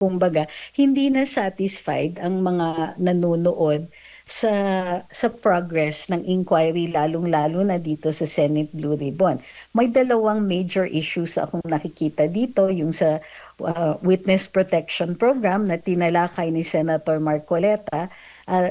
Kumbaga, hindi na satisfied ang mga nanonood sa progress ng inquiry, lalong-lalo na dito sa Senate Blue Ribbon. May dalawang major issues akong nakikita dito, yung sa Witness Protection Program na tinalakay ni Senator Marcoleta,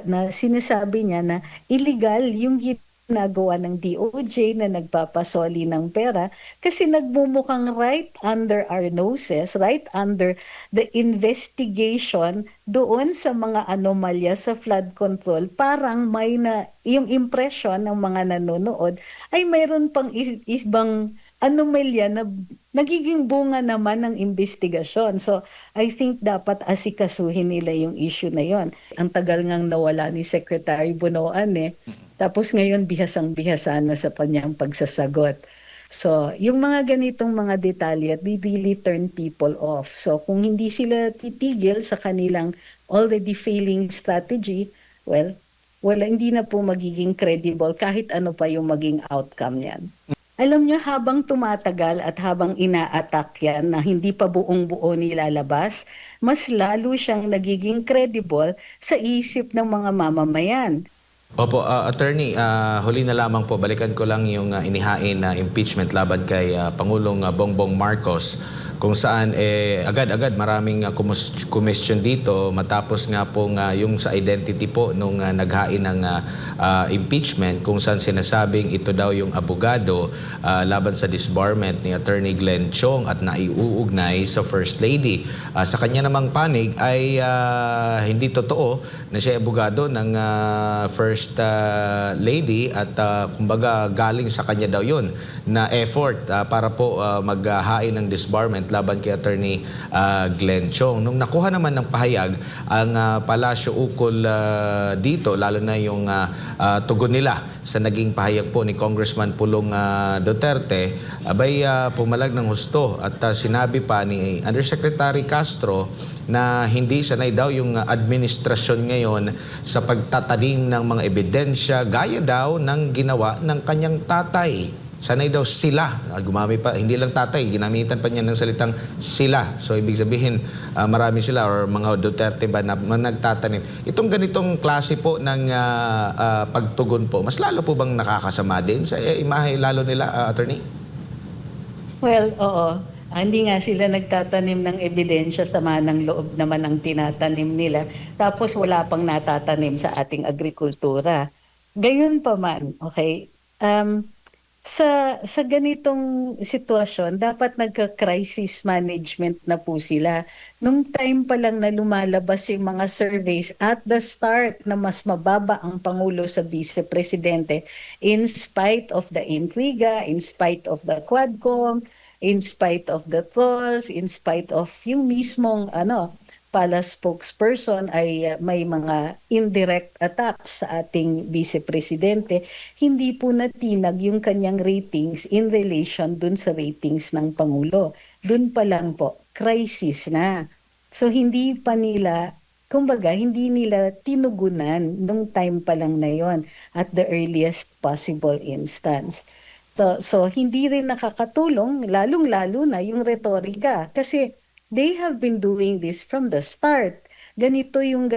na sinasabi niya na illegal yung ginagawa ng DOJ na nagpapasoli ng pera kasi nagmumukhang right under our noses, right under the investigation doon sa mga anomalya sa flood control, parang may na yung impression ng mga nanonood ay mayroon pang ibang anomalya na nagiging bunga naman ng investigasyon. So, I think dapat asikasuhin nila yung issue na yon. Ang tagal ngang nawala ni Secretary Bunoan eh. Tapos ngayon bihasang-bihasa na sa kanyang pagsasagot. So, yung mga ganitong mga detalye, they really turn people off. So, kung hindi sila titigil sa kanilang already failing strategy, well, wala, hindi na po magiging credible kahit ano pa yung maging outcome niyan. Alam niyo, habang tumatagal at habang ina-attack yan na hindi pa buong-buo nilalabas, mas lalo siyang nagiging credible sa isip ng mga mamamayan. Opo, attorney, huli na lamang po, balikan ko lang yung inihain na impeachment laban kay Pangulong Bongbong Marcos, kung saan agad-agad maraming question dito matapos nga po yung sa identity po nung naghain ng impeachment, kung saan sinasabing ito daw yung abogado laban sa disbarment ni Attorney Glenn Chong at naiuugnay sa First Lady. Sa kanya namang panig ay hindi totoo na siya abogado ng First Lady at kumbaga galing sa kanya daw yun na effort para po maghain ng disbarment laban kay Attorney Glenn Chong. Nung nakuha naman ng pahayag ang palasyo ukol dito, lalo na yung tugon nila sa naging pahayag po ni Congressman Pulong Duterte, abay pumalag ng husto at sinabi pa ni Undersecretary Castro na hindi sanay daw yung administrasyon ngayon sa pagtatanim ng mga ebidensya gaya daw ng ginawa ng kanyang tatay. Sanay daw sila, gumamit pa, hindi lang tatay, ginamitan pa niya ng salitang sila. So ibig sabihin, marami sila or mga Duterte ba na nagtatanim. Itong ganitong klase po ng pagtugon po, mas lalo po bang nakakasama din sa imahe lalo nila, attorney? Well, oo. Hindi nga sila nagtatanim ng ebidensya, sama ng loob naman ang tinatanim nila. Tapos wala pang natatanim sa ating agrikultura. Gayon pa man, okay? Sa ganitong sitwasyon, dapat nagka-crisis management na po sila. Nung time pa lang na lumalabas yung mga surveys at the start na mas mababa ang Pangulo sa Vice Presidente, in spite of the intriga, in spite of the Quadcom, in spite of the trolls, in spite of yung mismong palace spokesperson ay may mga indirect attacks sa ating Vice Presidente, hindi po natinag yung kanyang ratings in relation dun sa ratings ng Pangulo. Dun pa lang po, crisis na. So hindi pa nila, kumbaga, hindi nila tinugunan nung time pa lang na yon at the earliest possible instance. So hindi rin nakakatulong, lalong-lalo na yung retorika. Kasi they have been doing this from the start. Ganito yung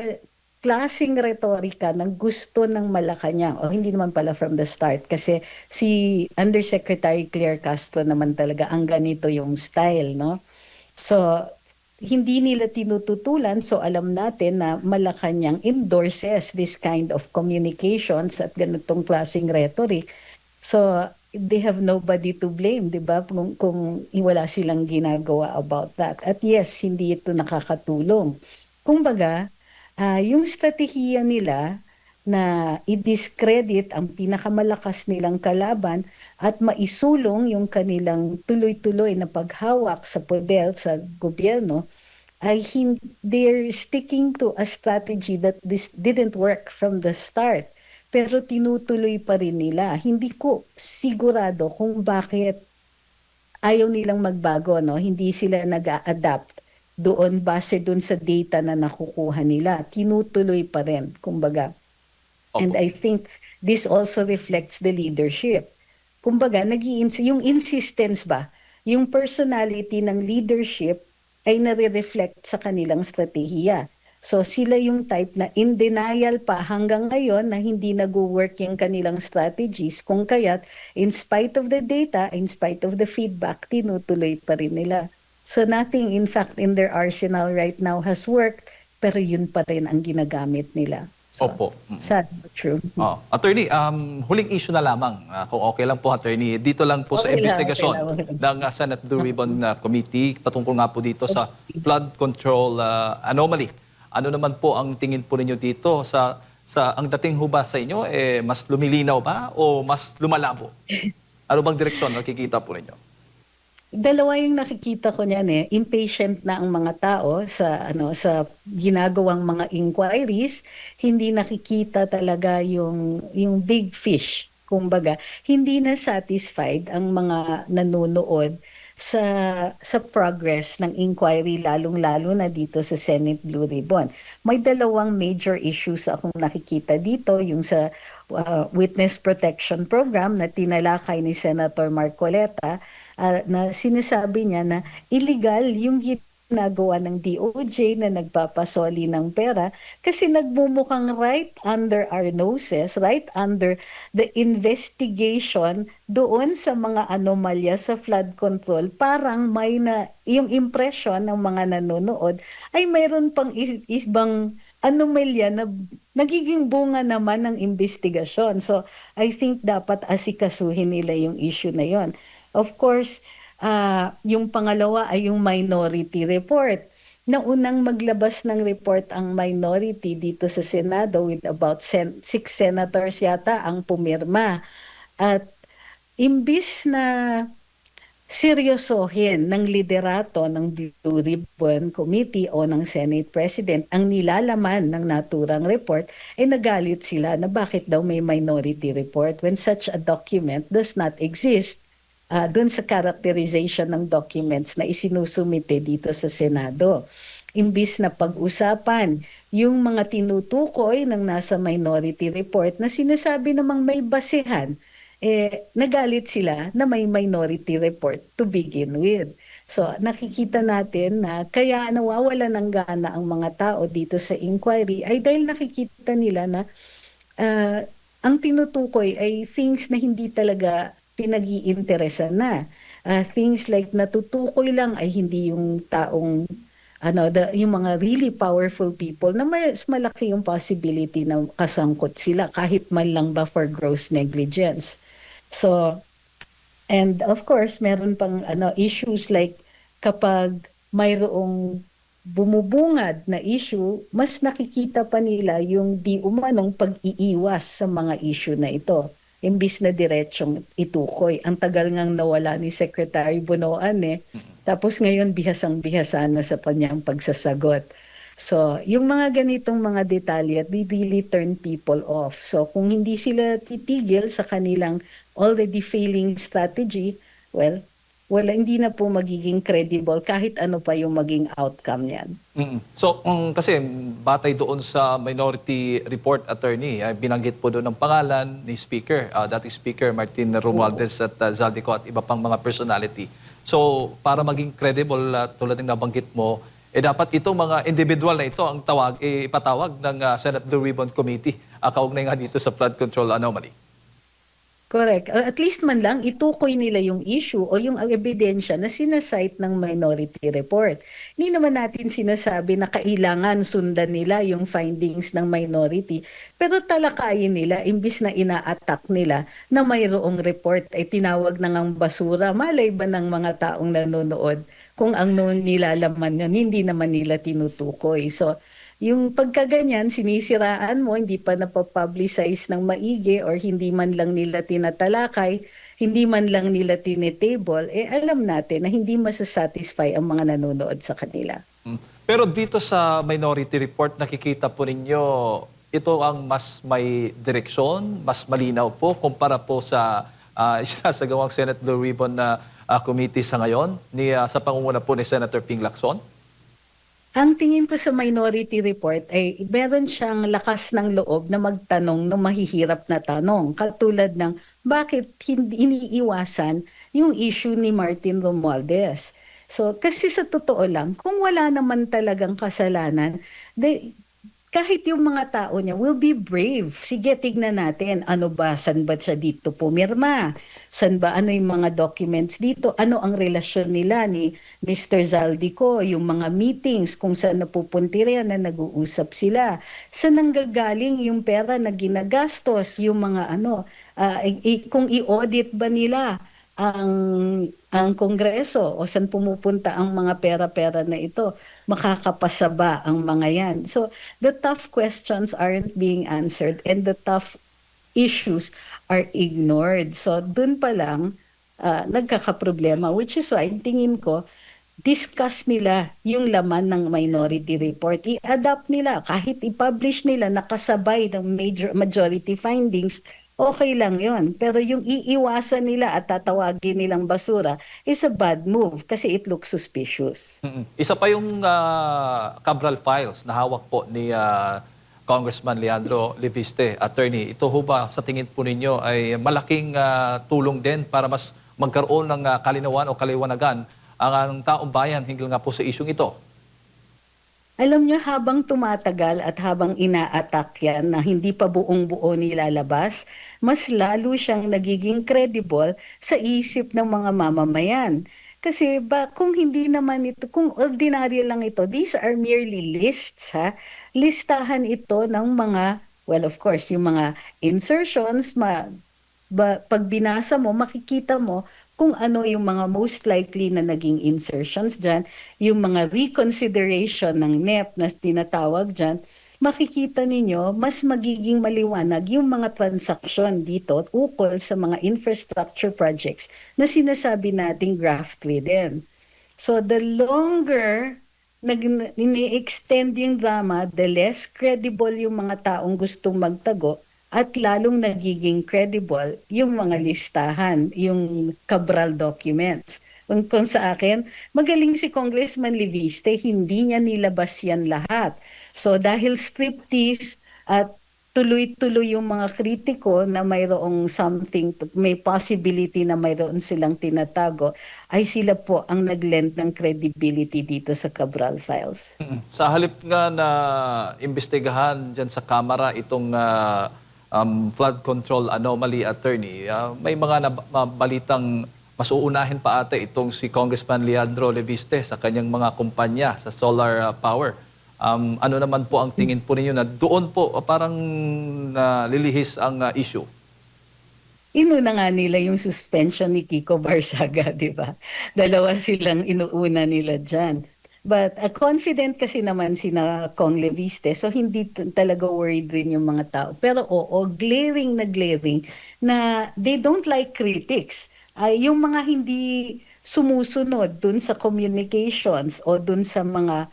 klaseng retorika ng gusto ng Malacanang. O hindi naman pala from the start kasi si Undersecretary Claire Castro naman talaga ang ganito yung style, no? So, hindi nila tinututulan, so alam natin na Malacanang endorses this kind of communications at ganitong klaseng rhetoric. So, they have nobody to blame, di ba? Kung wala silang ginagawa about that. At yes, hindi ito nakakatulong. Kumbaga, yung strategiya nila na i-discredit ang pinakamalakas nilang kalaban at maisulong yung kanilang tuloy-tuloy na paghawak sa poder sa gobyerno, ay they're sticking to a strategy that this didn't work from the start. Pero tinutuloy pa rin nila. Hindi ko sigurado kung bakit ayaw nilang magbago, no? Hindi sila nag-a-adapt doon base doon sa data na nakukuha nila. Tinutuloy pa rin, kumbaga. And I think this also reflects the leadership. Kumbaga, yung insistence ba, yung personality ng leadership ay nare-reflect sa kanilang strategiya. So sila yung type na in denial pa hanggang ngayon na hindi nag-work yung kanilang strategies, kung kaya't in spite of the data, in spite of the feedback, tinutuloy pa rin nila. So nothing in fact in their arsenal right now has worked, pero yun pa rin ang ginagamit nila. So, Opo. sad but true. Attorney, huling issue na lamang, kung okay lang po, Attorney. Dito lang po sa Okay lang, investigasyon okay lang. ng Senate Blue Ribbon Committee patungkol nga po dito sa flood control anomaly. Ano naman po ang tingin po ninyo dito sa ang dating ho ba sa inyo, mas lumilinaw ba o mas lumalabo? Ano bang direksyon nakikita po ninyo? Dalawa yung nakikita ko niyan eh. Impatient na ang mga tao sa ginagawang mga inquiries, hindi nakikita talaga yung big fish. Kumbaga, hindi na satisfied ang mga nanonood sa progress ng inquiry, lalong-lalo na dito sa Senate Blue Ribbon. May dalawang major issues akong nakikita dito, yung sa Witness Protection Program na tinalakay ni Senator Marcoleta, na sinasabi niya na illegal yung ginagawa ng DOJ na nagpapasoli ng pera kasi nagmumukhang right under our noses, right under the investigation doon sa mga anomalya sa flood control, parang may na yung impression ng mga nanonood ay mayroon pang ibang anomalya na nagiging bunga naman ng investigasyon. So I think dapat asikasuhin nila yung issue na yon. Of course, yung pangalawa ay yung minority report. Naunang maglabas ng report ang minority dito sa Senado with about 6 senators yata ang pumirma. At imbis na seryosohin ng liderato ng Blue Ribbon Committee o ng Senate President ang nilalaman ng naturang report, ay nagalit sila na bakit daw may minority report when such a document does not exist. Dun sa characterization ng documents na isinusumite dito sa Senado. Imbis na pag-usapan yung mga tinutukoy ng nasa minority report na sinasabi namang may basehan, nagalit sila na may minority report to begin with. So nakikita natin na kaya nawawala ng gana ang mga tao dito sa inquiry ay dahil nakikita nila na ang tinutukoy ay things na hindi talaga pinag-iinteresan na. Things like natutukoy lang ay hindi yung taong yung mga really powerful people na mas malaki yung possibility na kasangkot sila kahit man lang ba for gross negligence. So, and of course, meron pang issues like kapag mayroong bumubungad na issue, mas nakikita pa nila yung di umanong pag-iiwas sa mga issue na ito. Imbis na diretsong itukoy. Ang tagal ngang nawala ni Secretary Bonoan Tapos ngayon bihasang-bihasa na sa kanyang pagsasagot. So, yung mga ganitong mga detalye, they really turn people off. So, kung hindi sila titigil sa kanilang already failing strategy, well, hindi na po magiging credible kahit ano pa yung maging outcome niyan. So, kasi batay doon sa minority report, Attorney, binanggit po doon ang pangalan ni Speaker, dating Speaker Martin Romualdez at Zaldico at iba pang mga personality. So, para maging credible, tulad ng nabanggit mo, dapat itong mga individual na ito ang ipatawag ng Senate Blue Ribbon Committee kaugnay nga dito sa flood control anomaly. Correct. At least man lang itukoy nila yung issue o yung ebidensya na sinasite ng minority report. Hindi naman natin sinasabi na kailangan sundan nila yung findings ng minority. Pero talakayin nila, imbis na ina-attack nila na mayroong report ay tinawag na ngang basura. Malay ba ng mga taong nanonood kung ang nilalaman yun, hindi naman nila tinutukoy. So, yung pagkaganyan, sinisiraan mo, hindi pa napapublicize ng maigi or hindi man lang nila tinatalakay, hindi man lang nila tinetable, alam natin na hindi masasatisfy ang mga nanonood sa kanila. Pero dito sa minority report, nakikita po ninyo, ito ang mas may direksyon, mas malinaw po, kumpara po sa isinasagawang Senate Blue Ribbon na committee sa ngayon, sa pangunguna po ni Senator Ping Lacson? Ang tingin ko sa minority report ay meron siyang lakas ng loob na magtanong ng mahihirap na tanong. Katulad ng bakit hindi iniiwasan yung issue ni Martin Romualdez. So, kasi sa totoo lang, kung wala naman talagang kasalanan, kahit yung mga tao niya will be brave. Sige, tignan natin. Ano ba? San ba siya dito pumirma? San ba? Ano yung mga documents dito? Ano ang relasyon nila ni Mr. Zaldico? Yung mga meetings, kung saan napupuntirya na nag-uusap sila. Saan nanggagaling yung pera na ginagastos? Yung mga ano, kung i-audit ba nila ang Kongreso o saan pumupunta ang mga pera-pera na ito, makakapasa ba ang mga yan? So, the tough questions aren't being answered and the tough issues are ignored. So, dun pa lang, nagkakaproblema, which is why, tingin ko, discuss nila yung laman ng minority report. I-adapt nila, kahit i-publish nila nakasabay ng majority findings, okay lang yon. Pero yung iiwasan nila at tatawagin nilang basura is a bad move kasi it looks suspicious. Isa pa yung Cabral files na hawak po ni Congressman Leandro Leviste, attorney. Ito ho ba sa tingin po ninyo ay malaking tulong din para mas magkaroon ng kalinawan o kaliwanagan ang taong bayan hinggil nga po sa isyung ito? Alam niyo, habang tumatagal at habang ina-attack yan na hindi pa buong-buo nilalabas, mas lalo siyang nagiging credible sa isip ng mga mamamayan. Kasi kung hindi naman ito, kung ordinaryo lang ito, these are merely lists, ha? Listahan ito ng mga, well, of course, yung mga insertions, pag binasa mo, makikita mo kung ano yung mga most likely na naging insertions dyan, yung mga reconsideration ng NEP na tinatawag dyan, makikita ninyo mas magiging maliwanag yung mga transaksyon dito ukol sa mga infrastructure projects na sinasabi nating graft-ridden. So the longer ini-extend yung drama, the less credible yung mga taong gustong magtago at lalong nagiging credible yung mga listahan, yung Cabral documents. Kung sa akin, magaling si Congressman Leviste, hindi niya nilabas yan lahat. So dahil striptease at tuloy-tuloy yung mga kritiko na mayroong something, may possibility na mayroon silang tinatago, ay sila po ang nag-lend ng credibility dito sa Cabral files. Sa halip nga na imbestigahan dyan sa Kamara itong flood control anomaly, attorney, may mga balitang mas uunahin pa ate itong si Congressman Leandro Leviste sa kanyang mga kumpanya sa solar power. Ano naman po ang tingin po ninyo na doon po parang lilihis ang issue? Inuna nga nila yung suspension ni Kiko Barsaga, di ba? Dalawa silang inuuna nila dyan. But confident kasi naman sina Kong Leviste, so hindi talaga worried rin yung mga tao. Pero oo, glaring na they don't like critics. Yung mga hindi sumusunod dun sa communications o dun sa mga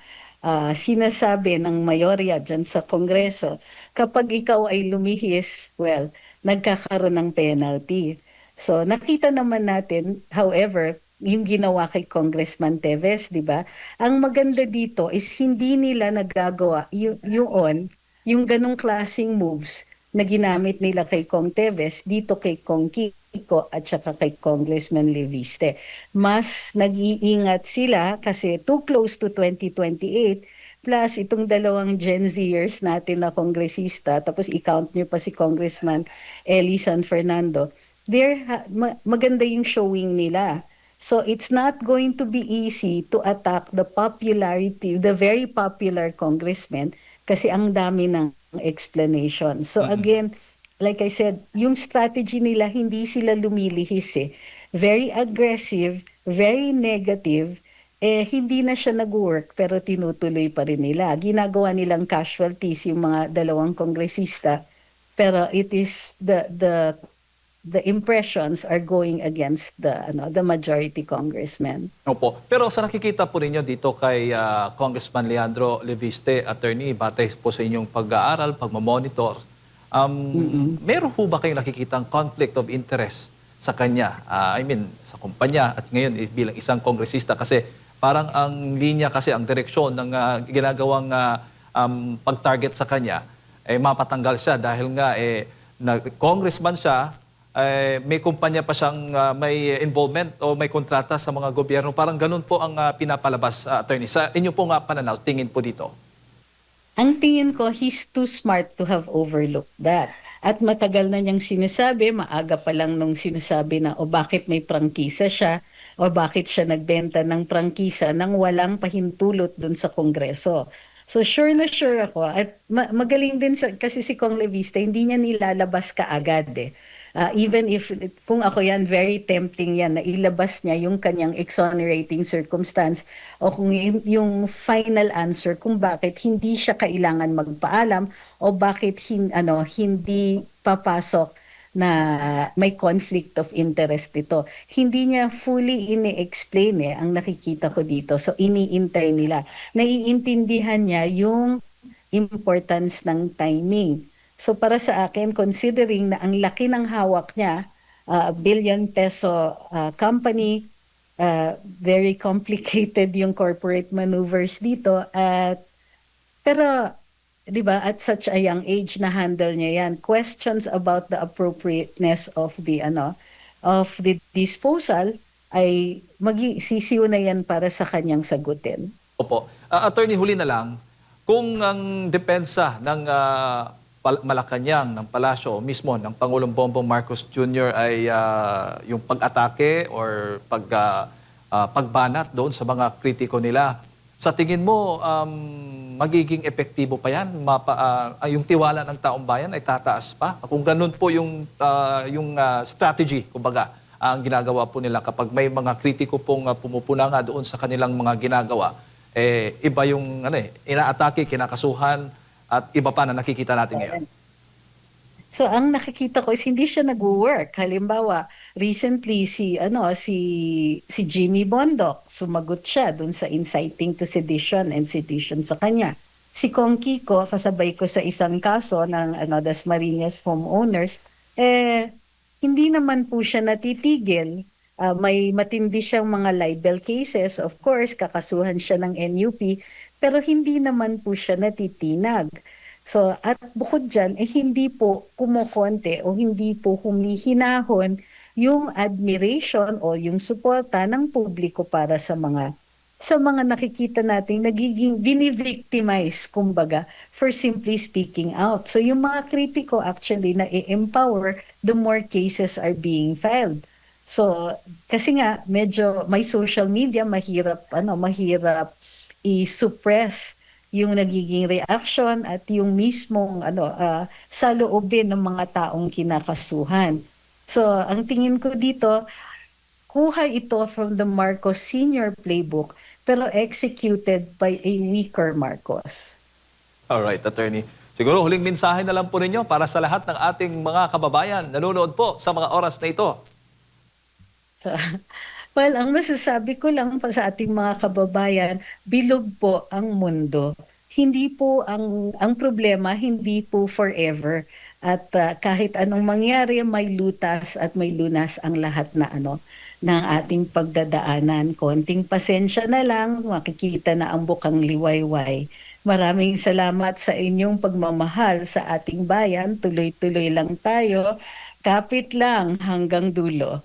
sinasabi ng mayorya dyan sa Kongreso, kapag ikaw ay lumihis, well, nagkakaroon ng penalty. So nakita naman natin, however, yung ginawa kay Congressman Teves, di ba? Ang maganda dito is hindi nila nagagawa yung ganong klaseng moves na ginamit nila kay Kong Teves dito kay Kong Kiko at saka kay Congressman Leviste. Mas nag-iingat sila kasi too close to 2028 plus itong dalawang Gen Zers natin na kongresista, tapos i-count nyo pa si Congressman Eli San Fernando, maganda yung showing nila. So it's not going to be easy to attack the popularity, the very popular congressman kasi ang dami ng explanation. So again, like I said, yung strategy nila, hindi sila lumilihis eh. Very aggressive, very negative, hindi na siya nag-work pero tinutuloy pa rin nila. Ginagawa nilang casualties yung mga dalawang kongresista pero it is the impressions are going against the majority congressman. Opo. Pero sa nakikita po ninyo dito kay Congressman Leandro Leviste, attorney, batay po sa inyong pag-aaral, pagmamonitor, meron po ba kayong nakikitang conflict of interest sa kanya? I mean, sa kumpanya at ngayon bilang isang kongresista kasi parang ang linya kasi, ang direksyon ng ginagawang pag-target sa kanya, mapatanggal siya dahil nga congressman siya, may kumpanya pa siyang may involvement o may kontrata sa mga gobyerno. Parang ganun po ang pinapalabas, attorney. Sa inyo po nga pananaw, tingin po dito. Ang tingin ko, he's too smart to have overlooked that. At matagal na niyang sinasabi, maaga pa lang nung sinasabi na, o bakit may prangkisa siya, o bakit siya nagbenta ng prangkisa nang walang pahintulot dun sa Kongreso. So sure na sure ako, at magaling din kasi si Kong Levista, hindi niya nilalabas kaagad eh. Even if, kung ako yan, very tempting yan na ilabas niya yung kanyang exonerating circumstance o kung yung final answer kung bakit hindi siya kailangan magpaalam o bakit hindi papasok na may conflict of interest dito. Hindi niya fully ini-explain ang nakikita ko dito. So iniintay nila. Naiintindihan niya yung importance ng timing. So para sa akin, considering na ang laki ng hawak niya, billion peso company, very complicated yung corporate maneuvers dito, pero 'di ba, at such a young age na handle niya yan. Questions about the appropriateness of the disposal ay sisiw na yan para sa kanyang sagutin. Opo. Attorney, huli na lang, kung ang depensa ng Malacanang, ng palasyo, mismo ng Pangulong Bongbong Marcos Jr. ay yung pag-atake or pagbanat doon sa mga kritiko nila, sa tingin mo, magiging epektibo pa yan? Yung tiwala ng taong bayan ay tataas pa? Kung ganun po yung strategy, kumbaga, ang ginagawa po nila kapag may mga kritiko pong pumupuna nga doon sa kanilang mga ginagawa, iba yung inaatake, kinakasuhan, at iba pa na nakikita natin ngayon. So ang nakikita ko is hindi siya nag-work. Halimbawa, recently si Jimmy Bondoc, sumagot siya dun sa inciting to sedition and sedition sa kanya. Si Kong Kiko, kasabay ko sa isang kaso ng Dasmariñas homeowners, hindi naman po siya natitigil. May matindi siyang mga libel cases, of course, kakasuhan siya ng NUP, pero hindi naman po siya natitinag. So, at bukod dyan, hindi po kumukonte o hindi po humihinahon yung admiration o yung suporta ng publiko para sa mga nakikita nating nagiging binivictimize, kumbaga, for simply speaking out. So, yung mga kritiko actually na i-empower, the more cases are being filed. So, kasi nga, medyo may social media, mahirap i-suppress yung nagiging reaction at yung mismong saloobin ng mga taong kinakasuhan. So, ang tingin ko dito, kuha ito from the Marcos Sr. playbook pero executed by a weaker Marcos. Alright, attorney. Siguro huling mensahe na lang po ninyo para sa lahat ng ating mga kababayan nanonood po sa mga oras na ito. So, well, ang masasabi ko lang pa sa ating mga kababayan, bilog po ang mundo. Hindi po ang problema, hindi po forever. At kahit anong mangyari, may lutas at may lunas ang lahat ng ating pagdadaanan. Konting pasensya na lang, makikita na ang bukang liwayway. Maraming salamat sa inyong pagmamahal sa ating bayan. Tuloy-tuloy lang tayo. Kapit lang hanggang dulo.